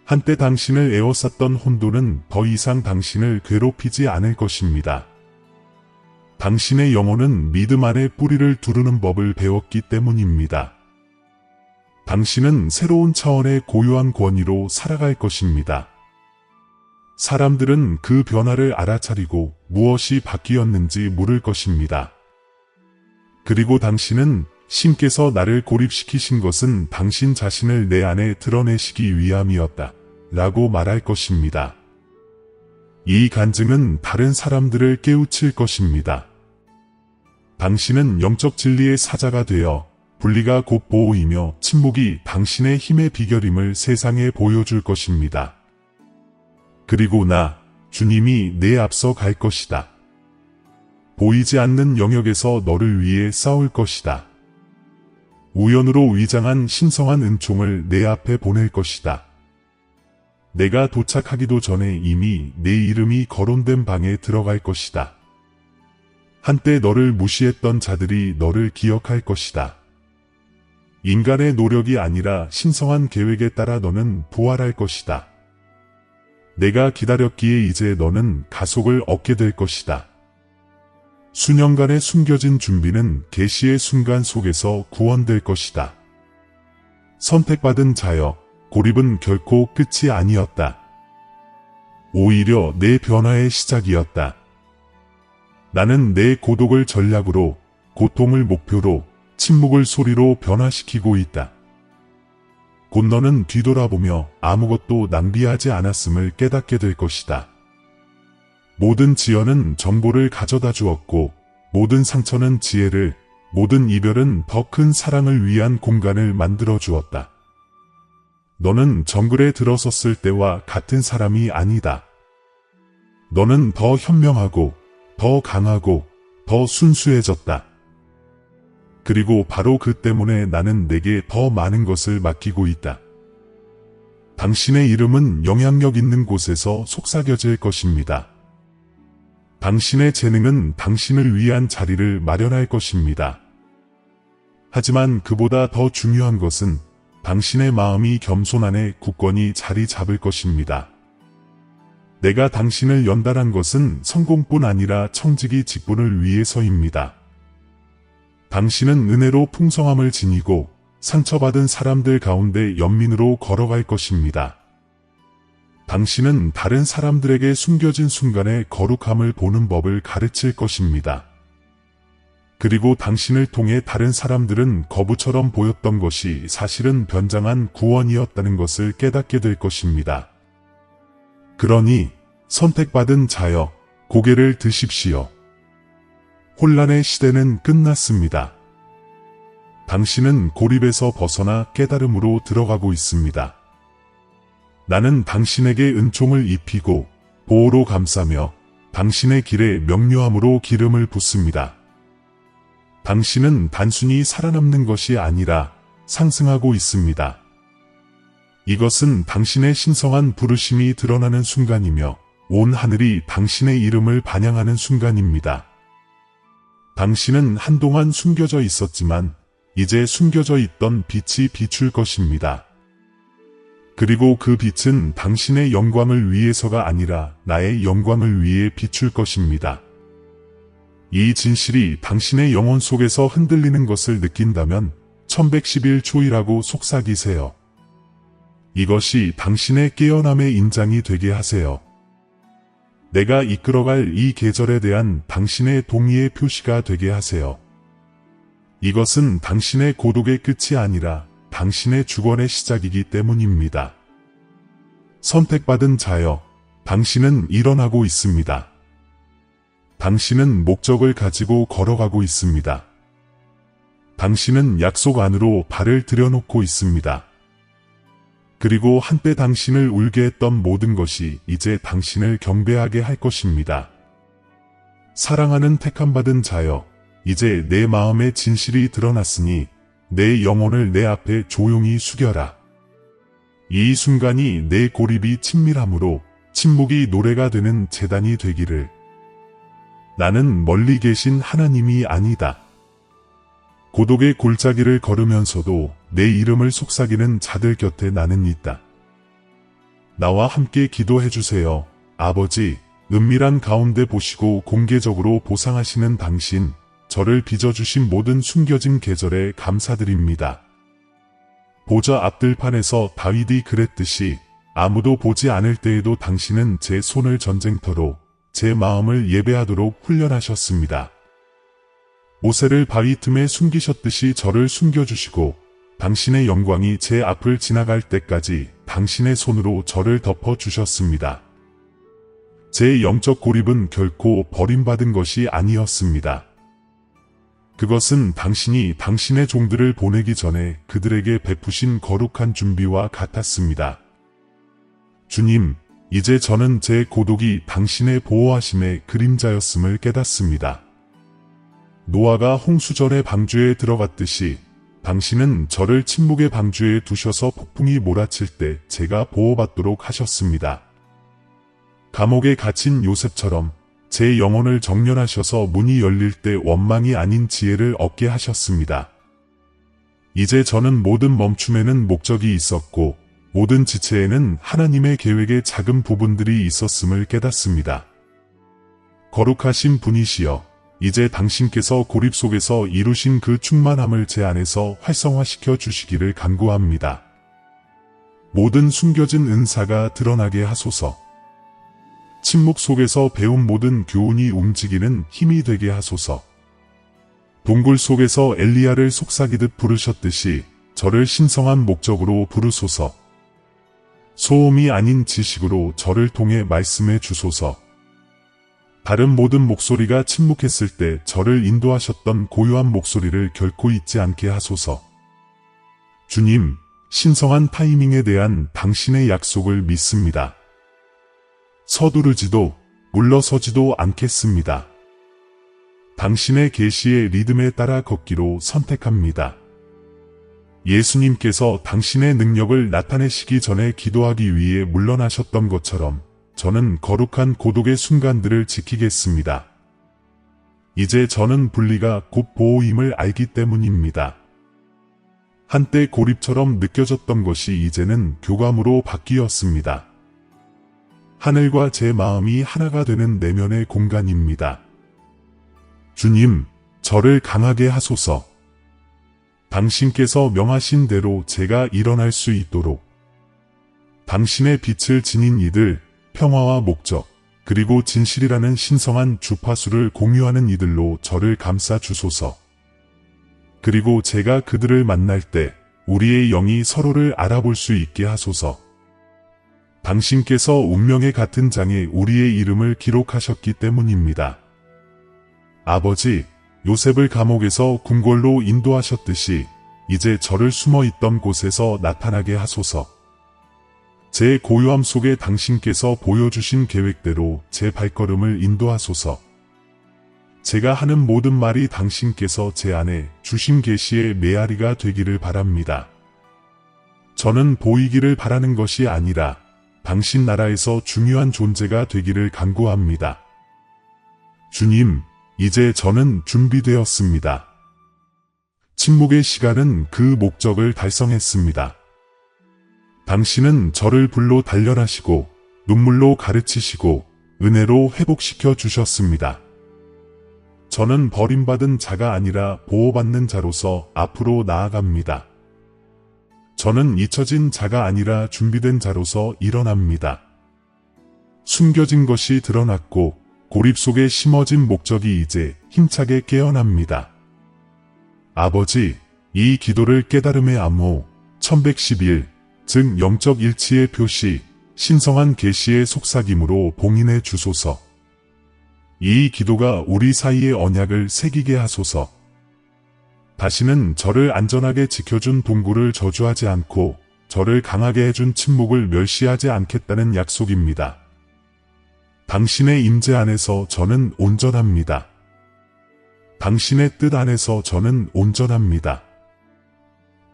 한때 당신을 에워쌌던 혼돈은 더 이상 당신을 괴롭히지 않을 것입니다. 당신의 영혼은 믿음 안에 뿌리를 두르는 법을 배웠기 때문입니다. 당신은 새로운 차원의 고유한 권위로 살아갈 것입니다. 사람들은 그 변화를 알아차리고 무엇이 바뀌었는지 물을 것입니다. 그리고 당신은 신께서 나를 고립시키신 것은 당신 자신을 내 안에 드러내시기 위함이었다 라고 말할 것입니다. 이 간증은 다른 사람들을 깨우칠 것입니다. 당신은 영적 진리의 사자가 되어 분리가 곧 보호이며 침묵이 당신의 힘의 비결임을 세상에 보여줄 것입니다. 그리고 나, 주님이 내 앞서 갈 것이다. 보이지 않는 영역에서 너를 위해 싸울 것이다. 우연으로 위장한 신성한 은총을 내 앞에 보낼 것이다. 내가 도착하기도 전에 이미 내 이름이 거론된 방에 들어갈 것이다. 한때 너를 무시했던 자들이 너를 기억할 것이다. 인간의 노력이 아니라 신성한 계획에 따라 너는 부활할 것이다. 내가 기다렸기에 이제 너는 가속을 얻게 될 것이다. 수년간의 숨겨진 준비는 계시의 순간 속에서 구원될 것이다. 선택받은 자여, 고립은 결코 끝이 아니었다. 오히려 내 변화의 시작이었다. 나는 내 고독을 전략으로, 고통을 목표로, 침묵을 소리로 변화시키고 있다. 곧 너는 뒤돌아보며 아무것도 낭비하지 않았음을 깨닫게 될 것이다. 모든 지연은 정보를 가져다 주었고, 모든 상처는 지혜를, 모든 이별은 더 큰 사랑을 위한 공간을 만들어 주었다. 너는 정글에 들어섰을 때와 같은 사람이 아니다. 너는 더 현명하고, 더 강하고, 더 순수해졌다. 그리고 바로 그 때문에 나는 내게 더 많은 것을 맡기고 있다. 당신의 이름은 영향력 있는 곳에서 속삭여질 것입니다. 당신의 재능은 당신을 위한 자리를 마련할 것입니다. 하지만 그보다 더 중요한 것은 당신의 마음이 겸손 안에 굳건히 자리 잡을 것입니다. 내가 당신을 연달한 것은 성공뿐 아니라 청지기 직분을 위해서입니다. 당신은 은혜로 풍성함을 지니고 상처받은 사람들 가운데 연민으로 걸어갈 것입니다. 당신은 다른 사람들에게 숨겨진 순간의 거룩함을 보는 법을 가르칠 것입니다. 그리고 당신을 통해 다른 사람들은 거부처럼 보였던 것이 사실은 변장한 구원이었다는 것을 깨닫게 될 것입니다. 그러니 선택받은 자여, 고개를 드십시오. 혼란의 시대는 끝났습니다. 당신은 고립에서 벗어나 깨달음으로 들어가고 있습니다. 나는 당신에게 은총을 입히고 보호로 감싸며 당신의 길에 명료함으로 기름을 붓습니다. 당신은 단순히 살아남는 것이 아니라 상승하고 있습니다. 이것은 당신의 신성한 부르심이 드러나는 순간이며 온 하늘이 당신의 이름을 반양하는 순간입니다. 당신은 한동안 숨겨져 있었지만 이제 숨겨져 있던 빛이 비출 것입니다. 그리고 그 빛은 당신의 영광을 위해서가 아니라 나의 영광을 위해 비출 것입니다. 이 진실이 당신의 영혼 속에서 흔들리는 것을 느낀다면 1111초이라고 속삭이세요. 이것이 당신의 깨어남의 인장이 되게 하세요. 내가 이끌어갈 이 계절에 대한 당신의 동의의 표시가 되게 하세요. 이것은 당신의 고독의 끝이 아니라 당신의 주권의 시작이기 때문입니다. 선택받은 자여, 당신은 일어나고 있습니다. 당신은 목적을 가지고 걸어가고 있습니다. 당신은 약속 안으로 발을 들여놓고 있습니다. 그리고 한때 당신을 울게 했던 모든 것이 이제 당신을 경배하게 할 것입니다. 사랑하는 택함받은 자여, 이제 내 마음의 진실이 드러났으니 내 영혼을 내 앞에 조용히 숙여라. 이 순간이 내 고립이 친밀함으로 침묵이 노래가 되는 제단이 되기를. 나는 멀리 계신 하나님이 아니다. 고독의 골짜기를 걸으면서도 내 이름을 속삭이는 자들 곁에 나는 있다. 나와 함께 기도해주세요. 아버지, 은밀한 가운데 보시고 공개적으로 보상하시는 당신, 저를 빚어주신 모든 숨겨진 계절에 감사드립니다. 보좌 앞들판에서 다윗이 그랬듯이 아무도 보지 않을 때에도 당신은 제 손을 전쟁터로, 제 마음을 예배하도록 훈련하셨습니다. 모세를 바위 틈에 숨기셨듯이 저를 숨겨주시고 당신의 영광이 제 앞을 지나갈 때까지 당신의 손으로 저를 덮어주셨습니다. 제 영적 고립은 결코 버림받은 것이 아니었습니다. 그것은 당신이 당신의 종들을 보내기 전에 그들에게 베푸신 거룩한 준비와 같았습니다. 주님, 이제 저는 제 고독이 당신의 보호하심의 그림자였음을 깨닫습니다. 노아가 홍수전의 방주에 들어갔듯이 당신은 저를 침묵의 방주에 두셔서 폭풍이 몰아칠 때 제가 보호받도록 하셨습니다. 감옥에 갇힌 요셉처럼 제 영혼을 정련하셔서 문이 열릴 때 원망이 아닌 지혜를 얻게 하셨습니다. 이제 저는 모든 멈춤에는 목적이 있었고 모든 지체에는 하나님의 계획의 작은 부분들이 있었음을 깨닫습니다. 거룩하신 분이시여, 이제 당신께서 고립 속에서 이루신 그 충만함을 제 안에서 활성화시켜 주시기를 간구합니다. 모든 숨겨진 은사가 드러나게 하소서. 침묵 속에서 배운 모든 교훈이 움직이는 힘이 되게 하소서. 동굴 속에서 엘리야를 속삭이듯 부르셨듯이 저를 신성한 목적으로 부르소서. 소음이 아닌 지식으로 저를 통해 말씀해 주소서. 다른 모든 목소리가 침묵했을 때 저를 인도하셨던 고요한 목소리를 결코 잊지 않게 하소서. 주님, 신성한 타이밍에 대한 당신의 약속을 믿습니다. 서두르지도 물러서지도 않겠습니다. 당신의 계시의 리듬에 따라 걷기로 선택합니다. 예수님께서 당신의 능력을 나타내시기 전에 기도하기 위해 물러나셨던 것처럼 저는 거룩한 고독의 순간들을 지키겠습니다. 이제 저는 분리가 곧 보호임을 알기 때문입니다. 한때 고립처럼 느껴졌던 것이 이제는 교감으로 바뀌었습니다. 하늘과 제 마음이 하나가 되는 내면의 공간입니다. 주님, 저를 강하게 하소서. 당신께서 명하신 대로 제가 일어날 수 있도록 당신의 빛을 지닌 이들, 평화와 목적, 그리고 진실이라는 신성한 주파수를 공유하는 이들로 저를 감싸 주소서. 그리고 제가 그들을 만날 때 우리의 영이 서로를 알아볼 수 있게 하소서. 당신께서 운명의 같은 장에 우리의 이름을 기록하셨기 때문입니다. 아버지, 요셉을 감옥에서 궁궐로 인도하셨듯이 이제 저를 숨어있던 곳에서 나타나게 하소서. 제 고요함 속에 당신께서 보여주신 계획대로 제 발걸음을 인도하소서. 제가 하는 모든 말이 당신께서 제 안에 주신 계시의 메아리가 되기를 바랍니다. 저는 보이기를 바라는 것이 아니라 당신 나라에서 중요한 존재가 되기를 간구합니다. 주님, 이제 저는 준비되었습니다. 침묵의 시간은 그 목적을 달성했습니다. 당신은 저를 불로 단련하시고 눈물로 가르치시고 은혜로 회복시켜 주셨습니다. 저는 버림받은 자가 아니라 보호받는 자로서 앞으로 나아갑니다. 저는 잊혀진 자가 아니라 준비된 자로서 일어납니다. 숨겨진 것이 드러났고 고립 속에 심어진 목적이 이제 힘차게 깨어납니다. 아버지, 이 기도를 깨달음의 암호 1111, 즉 영적 일치의 표시, 신성한 계시의 속삭임으로 봉인해 주소서. 이 기도가 우리 사이의 언약을 새기게 하소서. 다시는 저를 안전하게 지켜준 동굴을 저주하지 않고 저를 강하게 해준 침묵을 멸시하지 않겠다는 약속입니다. 당신의 임재 안에서 저는 온전합니다. 당신의 뜻 안에서 저는 온전합니다.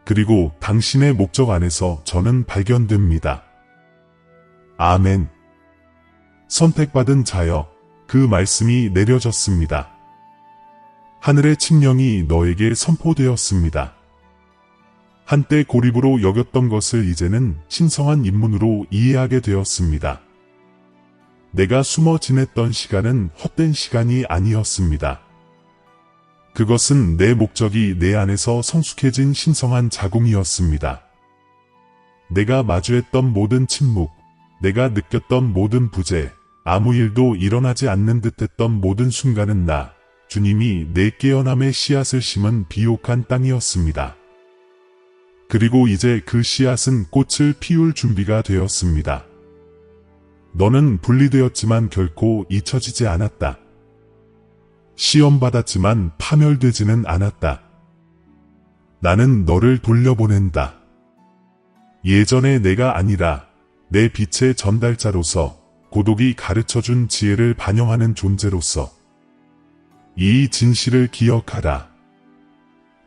그리고 당신의 목적 안에서 저는 발견됩니다. 아멘. 선택받은 자여, 그 말씀이 내려졌습니다. 하늘의 칙령이 너에게 선포되었습니다. 한때 고립으로 여겼던 것을 이제는 신성한 인문으로 이해하게 되었습니다. 내가 숨어 지냈던 시간은 헛된 시간이 아니었습니다. 그것은 내 목적이 내 안에서 성숙해진 신성한 자궁이었습니다. 내가 마주했던 모든 침묵, 내가 느꼈던 모든 부재, 아무 일도 일어나지 않는 듯했던 모든 순간은 나, 주님이 내 깨어남의 씨앗을 심은 비옥한 땅이었습니다. 그리고 이제 그 씨앗은 꽃을 피울 준비가 되었습니다. 너는 분리되었지만 결코 잊혀지지 않았다. 시험받았지만 파멸되지는 않았다. 나는 너를 돌려보낸다. 예전의 내가 아니라 내 빛의 전달자로서 고독이 가르쳐준 지혜를 반영하는 존재로서 이 진실을 기억하라.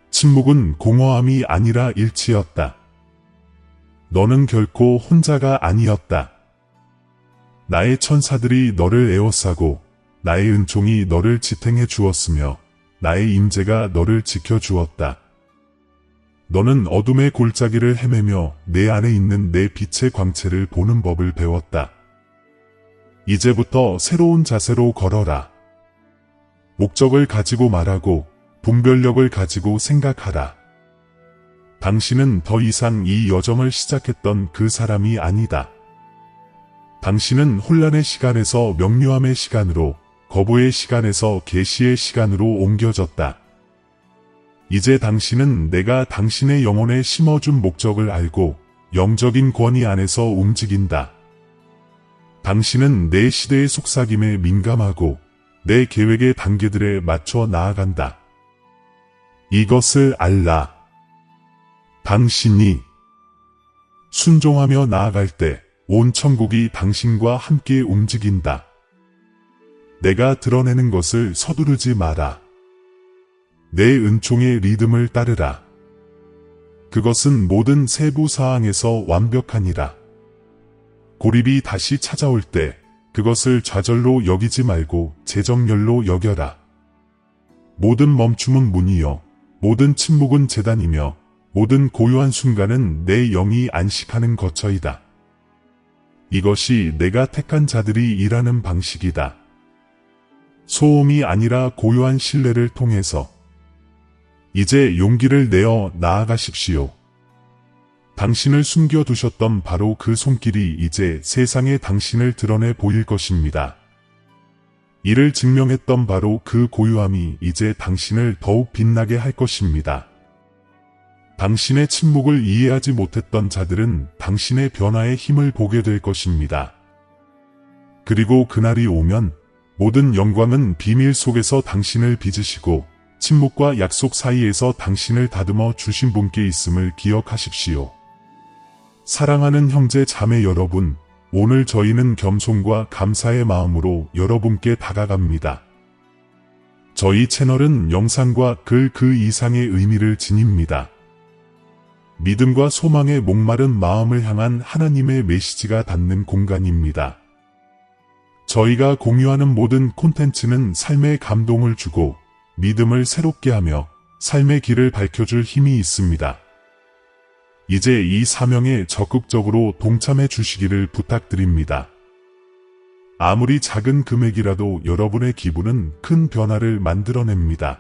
침묵은 공허함이 아니라 일치였다. 너는 결코 혼자가 아니었다. 나의 천사들이 너를 에워싸고 나의 은총이 너를 지탱해 주었으며 나의 임재가 너를 지켜주었다. 너는 어둠의 골짜기를 헤매며 내 안에 있는 내 빛의 광채를 보는 법을 배웠다. 이제부터 새로운 자세로 걸어라. 목적을 가지고 말하고 분별력을 가지고 생각하라. 당신은 더 이상 이 여정을 시작했던 그 사람이 아니다. 당신은 혼란의 시간에서 명료함의 시간으로, 거부의 시간에서 계시의 시간으로 옮겨졌다. 이제 당신은 내가 당신의 영혼에 심어준 목적을 알고 영적인 권위 안에서 움직인다. 당신은 내 시대의 속삭임에 민감하고 내 계획의 단계들에 맞춰 나아간다. 이것을 알라. 당신이 순종하며 나아갈 때 온 천국이 당신과 함께 움직인다. 내가 드러내는 것을 서두르지 마라. 내 은총의 리듬을 따르라. 그것은 모든 세부 사항에서 완벽하니라. 고립이 다시 찾아올 때 그것을 좌절로 여기지 말고 재정렬로 여겨라. 모든 멈춤은 문이요, 모든 침묵은 제단이며 모든 고요한 순간은 내 영이 안식하는 거처이다. 이것이 내가 택한 자들이 일하는 방식이다. 소음이 아니라 고요한 신뢰를 통해서 이제 용기를 내어 나아가십시오. 당신을 숨겨두셨던 바로 그 손길이 이제 세상에 당신을 드러내 보일 것입니다. 이를 증명했던 바로 그 고요함이 이제 당신을 더욱 빛나게 할 것입니다. 당신의 침묵을 이해하지 못했던 자들은 당신의 변화의 힘을 보게 될 것입니다. 그리고 그날이 오면 모든 영광은 비밀 속에서 당신을 빚으시고 침묵과 약속 사이에서 당신을 다듬어 주신 분께 있음을 기억하십시오. 사랑하는 형제 자매 여러분, 오늘 저희는 겸손과 감사의 마음으로 여러분께 다가갑니다. 저희 채널은 영상과 글 그 이상의 의미를 지닙니다. 믿음과 소망의 목마른 마음을 향한 하나님의 메시지가 닿는 공간입니다. 저희가 공유하는 모든 콘텐츠는 삶의 감동을 주고 믿음을 새롭게 하며 삶의 길을 밝혀줄 힘이 있습니다. 이제 이 사명에 적극적으로 동참해 주시기를 부탁드립니다. 아무리 작은 금액이라도 여러분의 기부는 큰 변화를 만들어냅니다.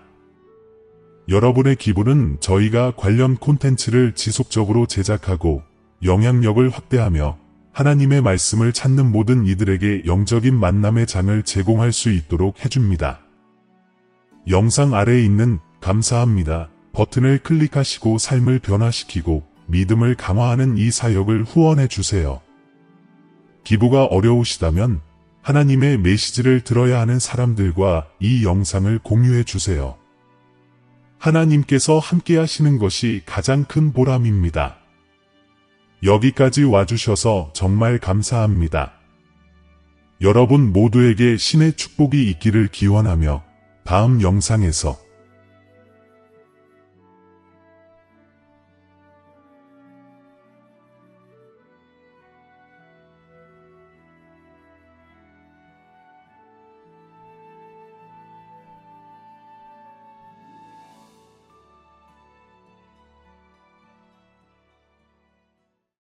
여러분의 기부는 저희가 관련 콘텐츠를 지속적으로 제작하고 영향력을 확대하며 하나님의 말씀을 찾는 모든 이들에게 영적인 만남의 장을 제공할 수 있도록 해줍니다. 영상 아래에 있는 감사합니다 버튼을 클릭하시고 삶을 변화시키고 믿음을 강화하는 이 사역을 후원해 주세요. 기부가 어려우시다면 하나님의 메시지를 들어야 하는 사람들과 이 영상을 공유해 주세요. 하나님께서 함께 하시는 것이 가장 큰 보람입니다. 여기까지 와주셔서 정말 감사합니다. 여러분 모두에게 신의 축복이 있기를 기원하며 다음 영상에서